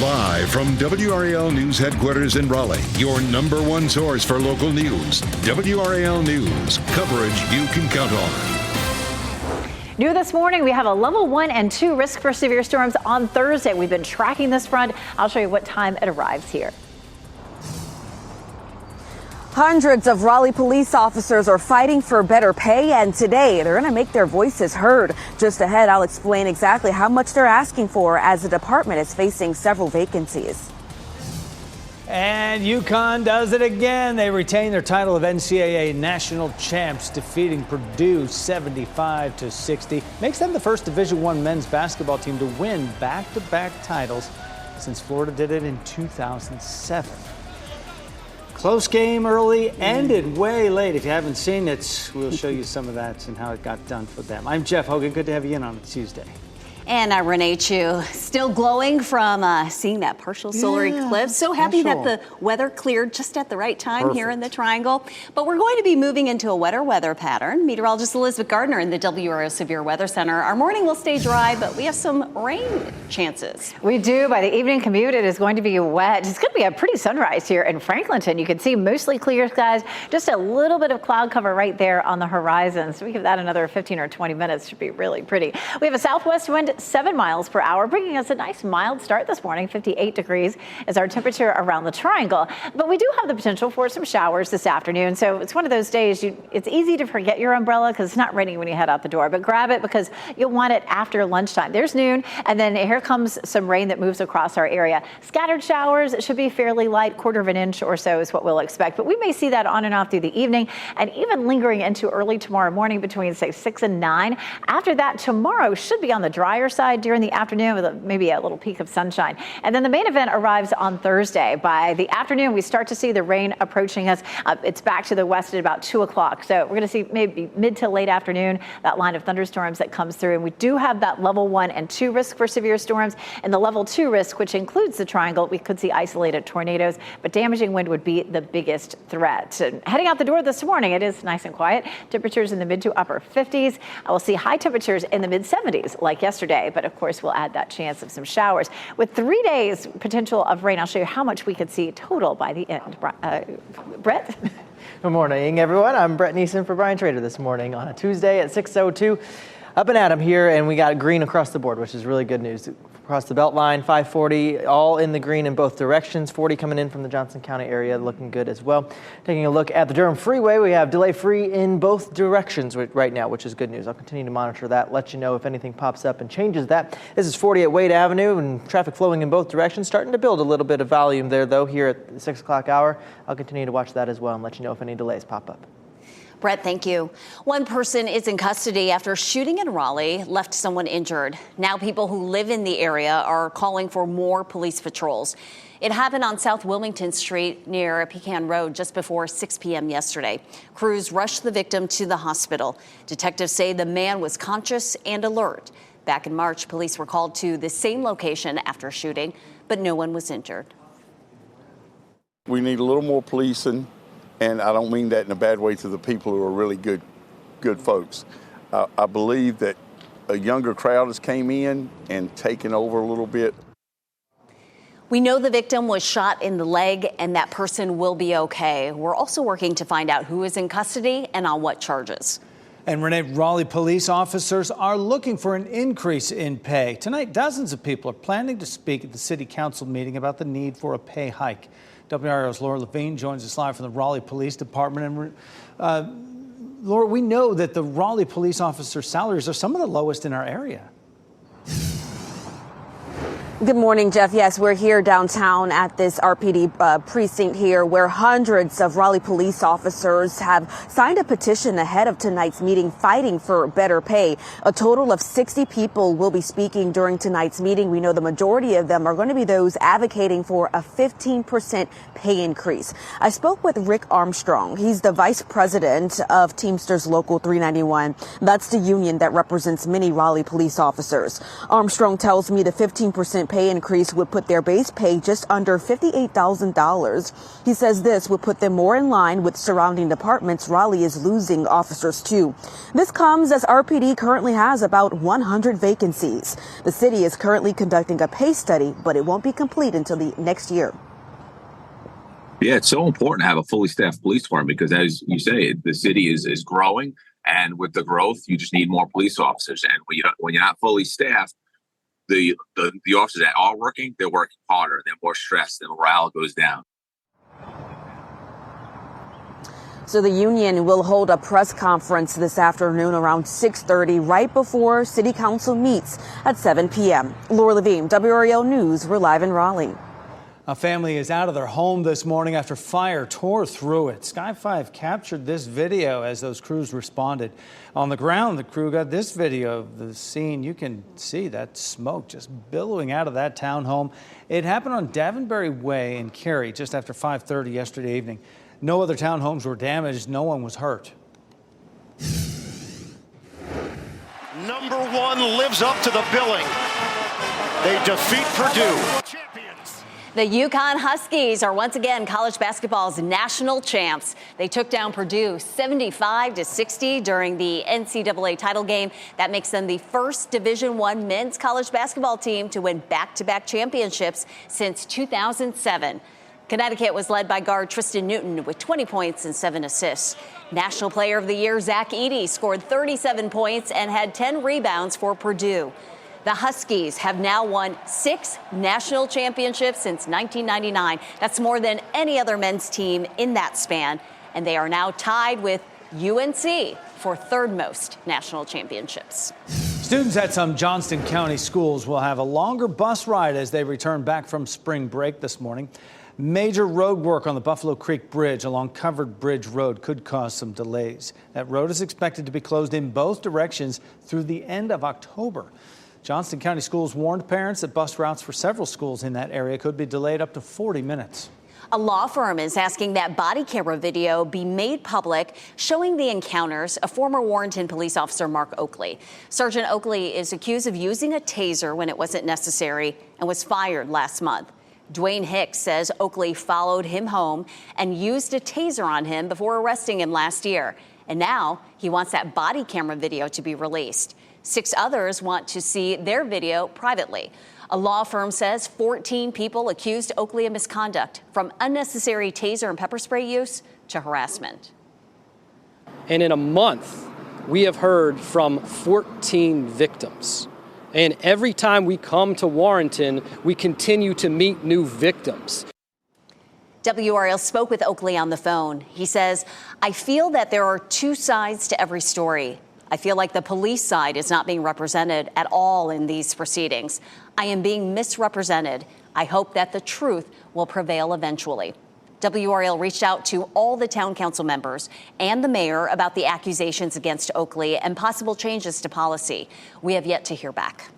Live from WRAL News Headquarters in Raleigh, your number one source for local news. WRAL News, coverage you can count on. New this morning, we have a level 1 and 2 risk for severe storms on Thursday. We've been tracking this front. I'll show you what time it arrives here. Hundreds of Raleigh police officers are fighting for better pay, and today they're going to make their voices heard. Just ahead, I'll explain exactly how much they're asking for as the department is facing several vacancies. And UConn does it again. They retain their title of NCAA national champs, defeating Purdue 75-60. Makes them the first Division I men's basketball team to win back-to-back titles since Florida did it in 2007. Close game early, ended way late. If you haven't seen it, we'll show you some of that and how it got done for them. I'm Jeff Hogan. Good to have you in on a Tuesday. And I'm Renee Chu, still glowing from seeing that partial solar eclipse. So happy that the weather cleared just at the right time here in the Triangle. But we're going to be moving into a wetter weather pattern. Meteorologist Elizabeth Gardner in the WRAL Severe Weather Center. Our morning will stay dry, but we have some rain chances. We do. By the evening commute, it is going to be wet. It's going to be a pretty sunrise here in Franklinton. You can see mostly clear skies, just a little bit of cloud cover right there on the horizon. So we give that another 15 or 20 minutes. Should be really pretty. We have a southwest wind 7 miles per hour, bringing us a nice mild start this morning. 58 degrees is our temperature around the Triangle. But we do have the potential for some showers this afternoon. So it's one of those days it's easy to forget your umbrella because it's not raining when you head out the door. But grab it because you'll want it after lunchtime. There's noon, and then here comes some rain that moves across our area. Scattered showers. It should be fairly light, 1/4 inch or so is what we'll expect. But we may see that on and off through the evening and even lingering into early tomorrow morning between, say, 6 and 9. After that, tomorrow should be on the drier side during the afternoon with maybe a little peak of sunshine. And then the main event arrives on Thursday. By the afternoon, we start to see the rain approaching us. It's back to the west at about 2 o'clock. So we're going to see maybe mid to late afternoon, that line of thunderstorms that comes through. And we do have that level 1 and 2 risk for severe storms. And the level 2 risk, which includes the Triangle, we could see isolated tornadoes, but damaging wind would be the biggest threat. And heading out the door this morning, it is nice and quiet. Temperatures in the mid to upper 50s. I will see high temperatures in the mid 70s like yesterday, but of course we'll add that chance of some showers. With 3 days potential of rain, I'll show you how much we could see total by the end. Brett? Good morning, everyone. I'm Brett Neeson for Brian Trader this morning on a Tuesday at 6:02. Up and at 'em here, and we got green across the board, which is really good news. Across the belt line, 540, all in the green in both directions. 40 coming in from the Johnson County area, looking good as well. Taking a look at the Durham Freeway, we have delay free in both directions right now, which is good news. I'll continue to monitor that, let you know if anything pops up and changes that. This is 40 at Wade Avenue, and traffic flowing in both directions. Starting to build a little bit of volume there, though, here at the 6 o'clock hour. I'll continue to watch that as well and let you know if any delays pop up. Brett, thank you. One person is in custody after shooting in Raleigh left someone injured. Now people who live in the area are calling for more police patrols. It happened on South Wilmington Street near Pecan Road just before 6 p.m. yesterday. Crews rushed the victim to the hospital. Detectives say the man was conscious and alert. Back in March, police were called to the same location after shooting, but no one was injured. We need a little more policing. And I don't mean that in a bad way to the people who are really good folks. I believe that a younger crowd has came in and taken over a little bit. We know the victim was shot in the leg and that person will be okay. We're also working to find out who is in custody and on what charges. And Renee, Raleigh police officers are looking for an increase in pay. Tonight, dozens of people are planning to speak at the city council meeting about the need for a pay hike. WRAL's Laura Levine joins us live from the Raleigh Police Department. And Laura, we know that the Raleigh police officer salaries are some of the lowest in our area. Good morning, Jeff. Yes, we're here downtown at this RPD precinct here where hundreds of Raleigh police officers have signed a petition ahead of tonight's meeting fighting for better pay. A total of 60 people will be speaking during tonight's meeting. We know the majority of them are going to be those advocating for a 15% pay increase. I spoke with Rick Armstrong. He's the vice president of Teamsters Local 391. That's the union that represents many Raleigh police officers. Armstrong tells me the 15% recent pay increase would put their base pay just under $58,000. He says this would put them more in line with surrounding departments Raleigh is losing officers to. This comes as RPD currently has about 100 vacancies. The city is currently conducting a pay study, but it won't be complete until the next year. Yeah, it's so important to have a fully staffed police department because, as you say, the city is growing, and with the growth, you just need more police officers. And when you're not fully staffed, the officers that are working, they're working harder, they're more stressed, and morale goes down. So the union will hold a press conference this afternoon around 6:30, right before City Council meets at 7 p.m. Laura Levine, WRAL News. We're live in Raleigh. A family is out of their home this morning after fire tore through it. Sky 5 captured this video as those crews responded. On the ground, the crew got this video of the scene. You can see that smoke just billowing out of that townhome. It happened on Davonberry Way in Cary just after 5:30 yesterday evening. No other townhomes were damaged. No one was hurt. Number 1 lives up to the billing. They defeat Purdue. The UConn Huskies are once again college basketball's national champs. They took down Purdue 75-60 during the NCAA title game. That makes them the first Division I men's college basketball team to win back-to-back championships since 2007. Connecticut was led by guard Tristan Newton with 20 points and 7 assists. National Player of the Year Zach Edey scored 37 points and had 10 rebounds for Purdue. The Huskies have now won 6 national championships since 1999. That's more than any other men's team in that span. And they are now tied with UNC for third most national championships. Students at some Johnston County schools will have a longer bus ride as they return back from spring break this morning. Major road work on the Buffalo Creek Bridge along Covered Bridge Road could cause some delays. That road is expected to be closed in both directions through the end of October. Johnston County Schools warned parents that bus routes for several schools in that area could be delayed up to 40 minutes. A law firm is asking that body camera video be made public showing the encounters of former Warrenton police officer Mark Oakley. Sergeant Oakley is accused of using a taser when it wasn't necessary and was fired last month. Dwayne Hicks says Oakley followed him home and used a taser on him before arresting him last year. And now he wants that body camera video to be released. 6 others want to see their video privately. A law firm says 14 people accused Oakley of misconduct, from unnecessary taser and pepper spray use to harassment. And in a month, we have heard from 14 victims. And every time we come to Warrenton, we continue to meet new victims. WRAL spoke with Oakley on the phone. He says, "I feel that there are 2 sides to every story. I feel like the police side is not being represented at all in these proceedings. I am being misrepresented. I hope that the truth will prevail eventually." WRAL reached out to all the town council members and the mayor about the accusations against Oakley and possible changes to policy. We have yet to hear back.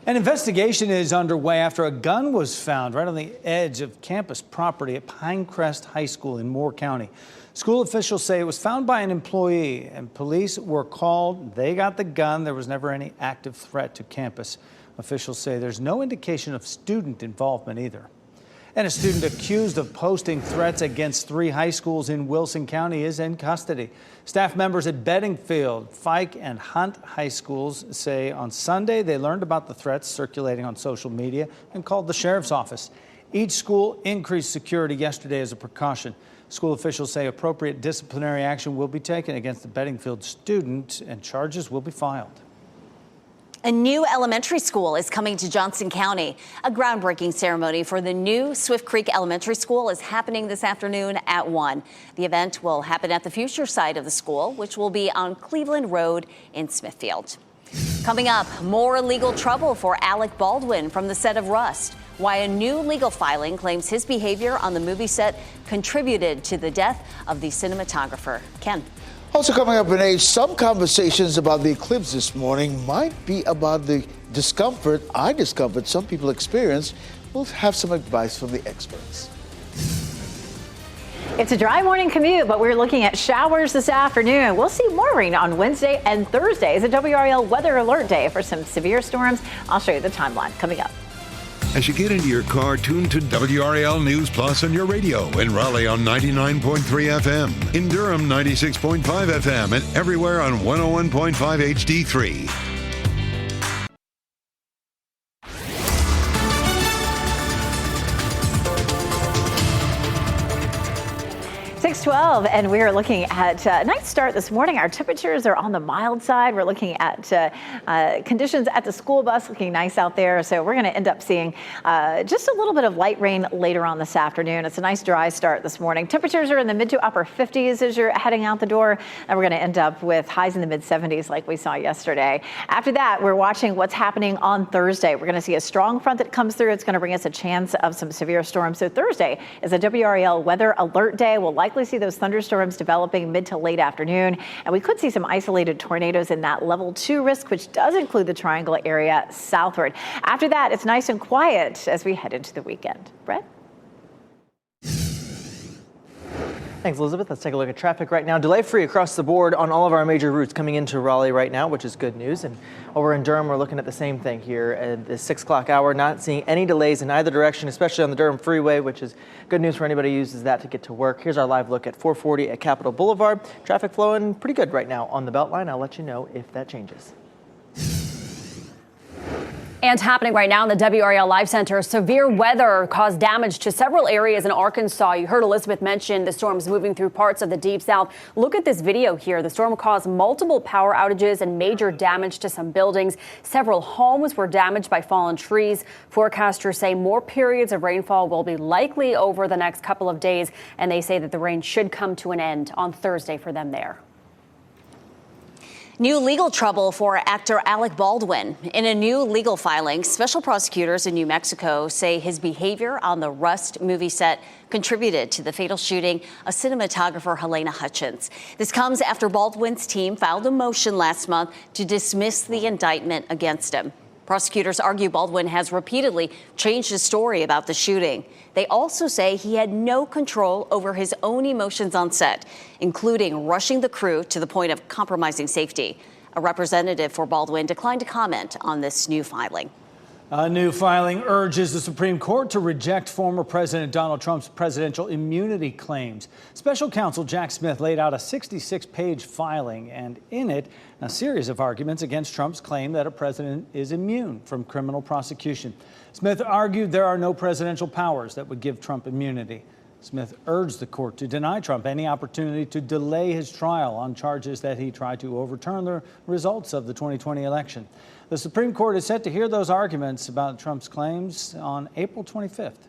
An investigation is underway after a gun was found right on the edge of campus property at Pinecrest High School in Moore County. School officials say it was found by an employee, and police were called. They got the gun. There was never any active threat to campus. Officials say there's no indication of student involvement either. And a student accused of posting threats against 3 high schools in Wilson County is in custody. Staff members at Bedingfield, Fike, and Hunt high schools say on Sunday they learned about the threats circulating on social media and called the sheriff's office. Each school increased security yesterday as a precaution. School officials say appropriate disciplinary action will be taken against the Bedingfield student and charges will be filed. A new elementary school is coming to Johnston County. A groundbreaking ceremony for the new Swift Creek Elementary School is happening this afternoon at 1. The event will happen at the future site of the school, which will be on Cleveland Road in Smithfield. Coming up, more legal trouble for Alec Baldwin from the set of Rust. Why a new legal filing claims his behavior on the movie set contributed to the death of the cinematographer. Ken. Also coming up in age, some conversations about the eclipse this morning might be about the discomfort some people experience. We'll have some advice from the experts. It's a dry morning commute, but we're looking at showers this afternoon. We'll see more rain on Wednesday and Thursday. It's a WRAL weather alert day for some severe storms. I'll show you the timeline coming up. As you get into your car, tune to WRAL News Plus on your radio. In Raleigh on 99.3 FM. In Durham, 96.5 FM. And everywhere on 101.5 HD3. 6:12, and we are looking at a nice start this morning. Our temperatures are on the mild side. We're looking at conditions at the school bus looking nice out there. So we're going to end up seeing just a little bit of light rain later on this afternoon. It's a nice dry start this morning. Temperatures are in the mid to upper 50s as you're heading out the door, and we're going to end up with highs in the mid 70s like we saw yesterday. After that, we're watching what's happening on Thursday. We're going to see a strong front that comes through. It's going to bring us a chance of some severe storms. So Thursday is a WRAL weather alert day. We'll likely see those thunderstorms developing mid to late afternoon, and we could see some isolated tornadoes in that level 2 risk, which does include the Triangle area southward. After that, it's nice and quiet as we head into the weekend. Brett? Thanks, Elizabeth. Let's take a look at traffic right now. Delay free across the board on all of our major routes coming into Raleigh right now, which is good news. And over in Durham, we're looking at the same thing here at the 6 o'clock hour, not seeing any delays in either direction, especially on the Durham Freeway, which is good news for anybody who uses that to get to work. Here's our live look at 440 at Capitol Boulevard. Traffic flowing pretty good right now on the Beltline. I'll let you know if that changes. And happening right now in the WRAL Live Center, severe weather caused damage to several areas in Arkansas. You heard Elizabeth mention the storm's moving through parts of the Deep South. Look at this video here. The storm caused multiple power outages and major damage to some buildings. Several homes were damaged by fallen trees. Forecasters say more periods of rainfall will be likely over the next couple of days, and they say that the rain should come to an end on Thursday for them there. New legal trouble for actor Alec Baldwin. In a new legal filing, special prosecutors in New Mexico say his behavior on the Rust movie set contributed to the fatal shooting of cinematographer Helena Hutchins. This comes after Baldwin's team filed a motion last month to dismiss the indictment against him. Prosecutors argue Baldwin has repeatedly changed his story about the shooting. They also say he had no control over his own emotions on set, including rushing the crew to the point of compromising safety. A representative for Baldwin declined to comment on this new filing. A new filing urges the Supreme Court to reject former President Donald Trump's presidential immunity claims. Special counsel Jack Smith laid out a 66-page filing, and in it, a series of arguments against Trump's claim that a president is immune from criminal prosecution. Smith argued there are no presidential powers that would give Trump immunity. Smith urged the court to deny Trump any opportunity to delay his trial on charges that he tried to overturn the results of the 2020 election. The Supreme Court is set to hear those arguments about Trump's claims on April 25th.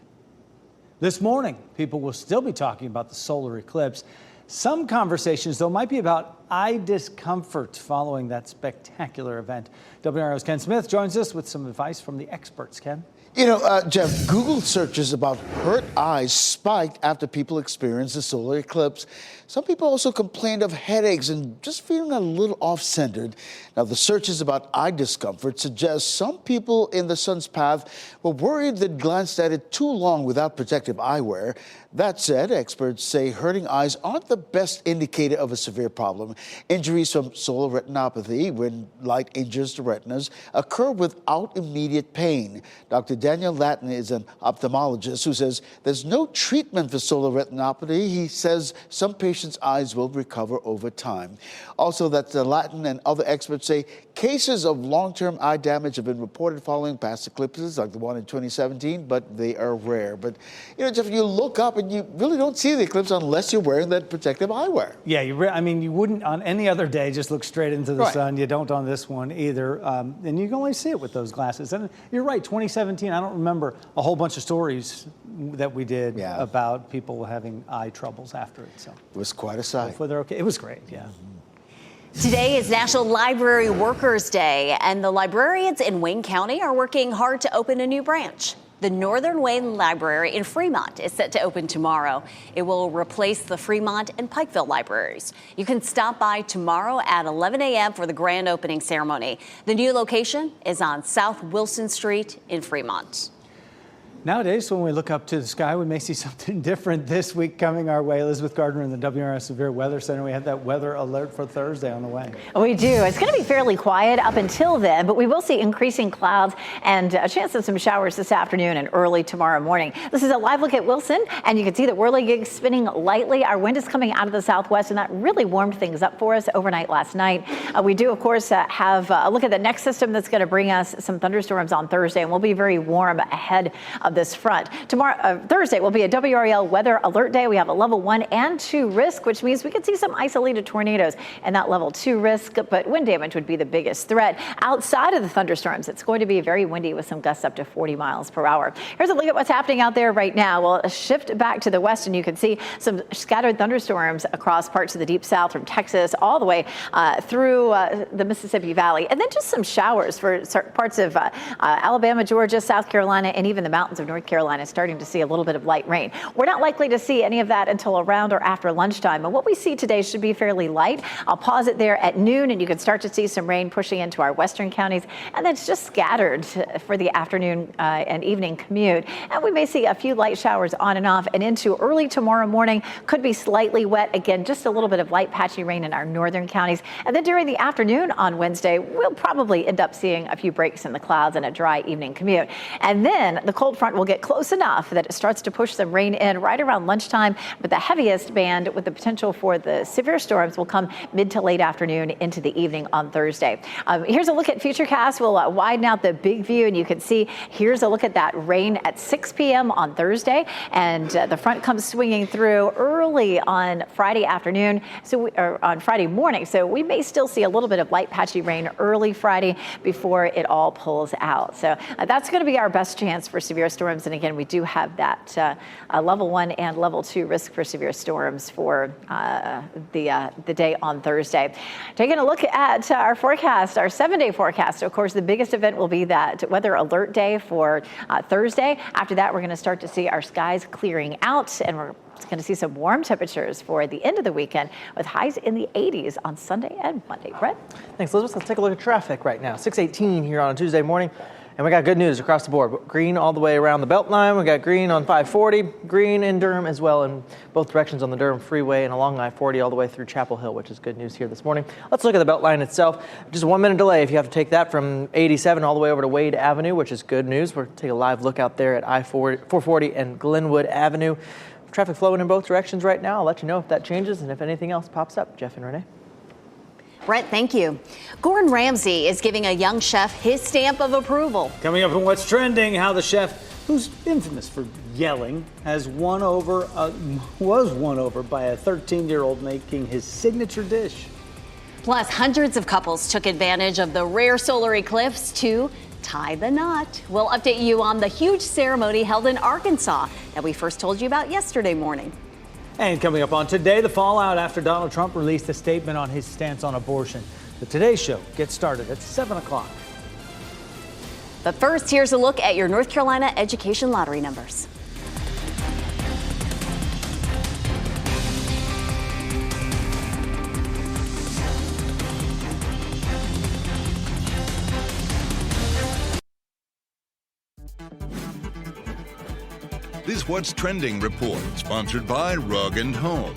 This morning, people will still be talking about the solar eclipse. Some conversations, though, might be about eye discomfort following that spectacular event. WRAL's Ken Smith joins us with some advice from the experts. Ken? You know, Jeff, Google searches about hurt eyes spiked after people experienced the solar eclipse. Some people also complained of headaches and just feeling a little off-centered. Now, the searches about eye discomfort suggest some people in the sun's path were worried they'd glanced at it too long without protective eyewear. That said, experts say hurting eyes aren't the best indicator of a severe problem. Injuries from solar retinopathy, when light injures the retinas, occur without immediate pain. Dr. Daniel Lattin is an ophthalmologist who says there's no treatment for solar retinopathy. He says some patients' eyes will recover over time. Also, that Lattin and other experts say cases of long-term eye damage have been reported following past eclipses, like the one in 2017, but they are rare. But, you know, Jeff, you look up and you really don't see the eclipse unless you're wearing that protective eyewear. Yeah, I mean, you wouldn't on any other day just look straight into the sun. You don't on this one either. And you can only see it with those glasses. And you're right, 2017, I don't remember a whole bunch of stories that we did about people having eye troubles after it. So it was quite a sight. Hopefully they're okay. It was great, yeah. Today is National Library Workers Day, and the librarians in Wayne County are working hard to open a new branch. The Northern Wayne Library in Fremont is set to open tomorrow. It will replace the Fremont and Pikeville libraries. You can stop by tomorrow at 11 a.m. for the grand opening ceremony. The new location is on South Wilson Street in Fremont. Nowadays, when we look up to the sky, we may see something different this week coming our way. Elizabeth Gardner in the WRAL Severe Weather Center. We have that weather alert for Thursday on the way. We do. It's going to be fairly quiet up until then, but we will see increasing clouds and a chance of some showers this afternoon and early tomorrow morning. This is a live look at Wilson, and you can see the whirligig spinning lightly. Our wind is coming out of the southwest, and that really warmed things up for us overnight last night. We do, of course, have a look at the next system that's going to bring us some thunderstorms on Thursday, and we'll be very warm ahead of this front. Tomorrow, Thursday, will be a WRAL weather alert day. We have a level 1 and 2 risk, which means we could see some isolated tornadoes and that level 2 risk, but wind damage would be the biggest threat. Outside of the thunderstorms, it's going to be very windy with some gusts up to 40 miles per hour. Here's a look at what's happening out there right now. We'll shift back to the west, and you can see some scattered thunderstorms across parts of the deep south from Texas all the way through the Mississippi Valley, and then just some showers for parts of Alabama, Georgia, South Carolina, and even the mountains of North Carolina, starting to see a little bit of light rain. We're not likely to see any of that until around or after lunchtime, and what we see today should be fairly light. I'll pause it there at noon, and you can start to see some rain pushing into our western counties, and then it's just scattered for the afternoon and evening commute. And we may see a few light showers on and off and into early tomorrow morning. Could be slightly wet. Again, just a little bit of light patchy rain in our northern counties. And then during the afternoon on Wednesday, we'll probably end up seeing a few breaks in the clouds and a dry evening commute. And then the cold front will get close enough that it starts to push some rain in right around lunchtime, but the heaviest band with the potential for the severe storms will come mid to late afternoon into the evening on Thursday. Here's a look at Futurecast. We'll widen out the big view, and you can see here's a look at that rain at 6 p.m. on Thursday, and the front comes swinging through early on Friday afternoon, or on Friday morning, so we may still see a little bit of light patchy rain early Friday before it all pulls out. So that's going to be our best chance for severe storms, and again, we do have that level 1 and level 2 risk for severe storms for the day on Thursday. Taking a look at our forecast, our 7-day forecast. Of course, the biggest event will be that weather alert day for Thursday. After that, we're going to start to see our skies clearing out, and we're going to see some warm temperatures for the end of the weekend with highs in the 80s on Sunday and Monday. Brett? Thanks, Elizabeth. Let's take a look at traffic right now. 6:18 here on a Tuesday morning. And we got good news across the board. Green all the way around the Beltline. We got green on 540, green in Durham as well in both directions on the Durham Freeway and along I-40 all the way through Chapel Hill, which is good news here this morning. Let's look at the Beltline itself. Just a 1-minute delay if you have to take that from 87 all the way over to Wade Avenue, which is good news. We'll take a live look out there at I-440 and Glenwood Avenue. Traffic flowing in both directions right now. I'll let you know if that changes and if anything else pops up. Jeff and Renee. Brett, thank you. Gordon Ramsay is giving a young chef his stamp of approval. Coming up on What's Trending, how the chef, who's infamous for yelling, was won over by a 13-year-old making his signature dish. Plus, hundreds of couples took advantage of the rare solar eclipse to tie the knot. We'll update you on the huge ceremony held in Arkansas that we first told you about yesterday morning. And coming up on Today, the fallout after Donald Trump released a statement on his stance on abortion. The Today Show gets started at 7 o'clock. But first, here's a look at your North Carolina education lottery numbers. This What's Trending report, sponsored by Rug & Home.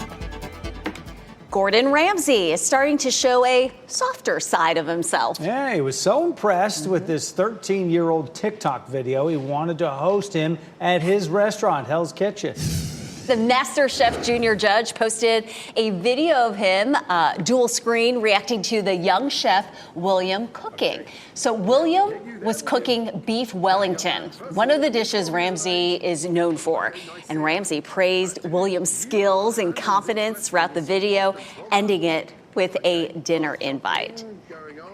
Gordon Ramsay is starting to show a softer side of himself. Yeah, he was so impressed with this 13-year-old TikTok video, he wanted to host him at his restaurant, Hell's Kitchen. The MasterChef Junior Judge posted a video of him dual screen reacting to the young chef William cooking. So William was cooking beef Wellington, one of the dishes Ramsay is known for. And Ramsay praised William's skills and confidence throughout the video, ending it with a dinner invite.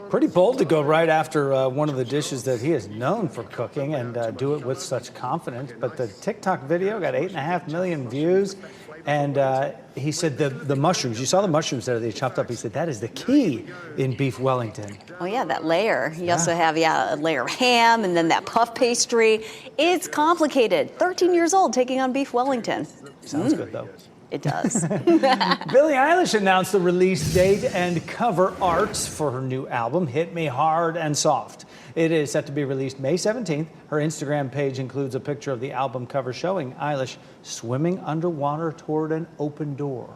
Pretty bold to go right after one of the dishes that he is known for cooking and do it with such confidence. But the TikTok video got 8.5 million views. And he said the mushrooms, you saw the mushrooms there that he chopped up. He said that is the key in beef Wellington. Oh, yeah, that layer. You also have, a layer of ham and then that puff pastry. It's complicated. 13 years old taking on beef Wellington. Sounds good, though. It does. Billie Eilish announced the release date and cover art for her new album, Hit Me Hard and Soft. It is set to be released May 17th. Her Instagram page includes a picture of the album cover showing Eilish swimming underwater toward an open door.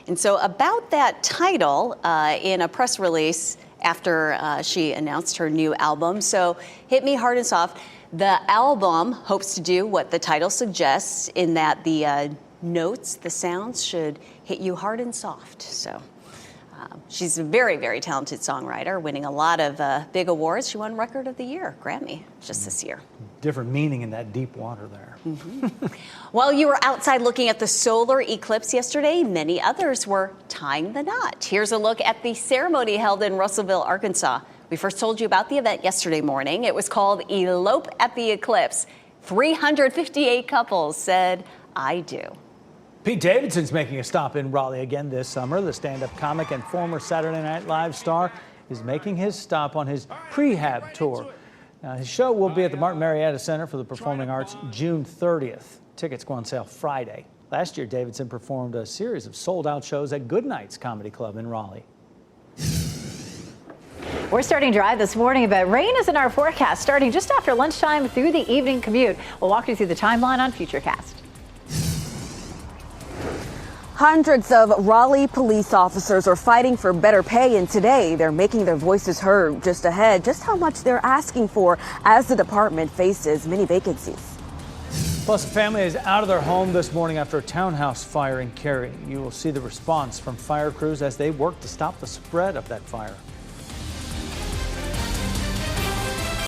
And so about that title, in a press release after she announced her new album, so Hit Me Hard and Soft, the album hopes to do what the title suggests in that the notes, the sounds should hit you hard and soft. So she's a very, very talented songwriter, winning a lot of big awards. She won Record of the Year, Grammy, just this year. Different meaning in that deep water there. While you were outside looking at the solar eclipse yesterday, many others were tying the knot. Here's a look at the ceremony held in Russellville, Arkansas. We first told you about the event yesterday morning. It was called Elope at the Eclipse. 358 couples said, I do. Pete Davidson's making a stop in Raleigh again this summer. The stand-up comic and former Saturday Night Live star is making his stop on his prehab tour. Now, his show will be at the Martin Marietta Center for the Performing Arts June 30th. Tickets go on sale Friday. Last year, Davidson performed a series of sold-out shows at Goodnight's Comedy Club in Raleigh. We're starting dry this morning, but rain is in our forecast starting just after lunchtime through the evening commute. We'll walk you through the timeline on Futurecast. Hundreds of Raleigh police officers are fighting for better pay, and today they're making their voices heard. Just ahead, just how much they're asking for as the department faces many vacancies. Plus, a family is out of their home this morning after a townhouse fire in Cary. You will see the response from fire crews as they work to stop the spread of that fire.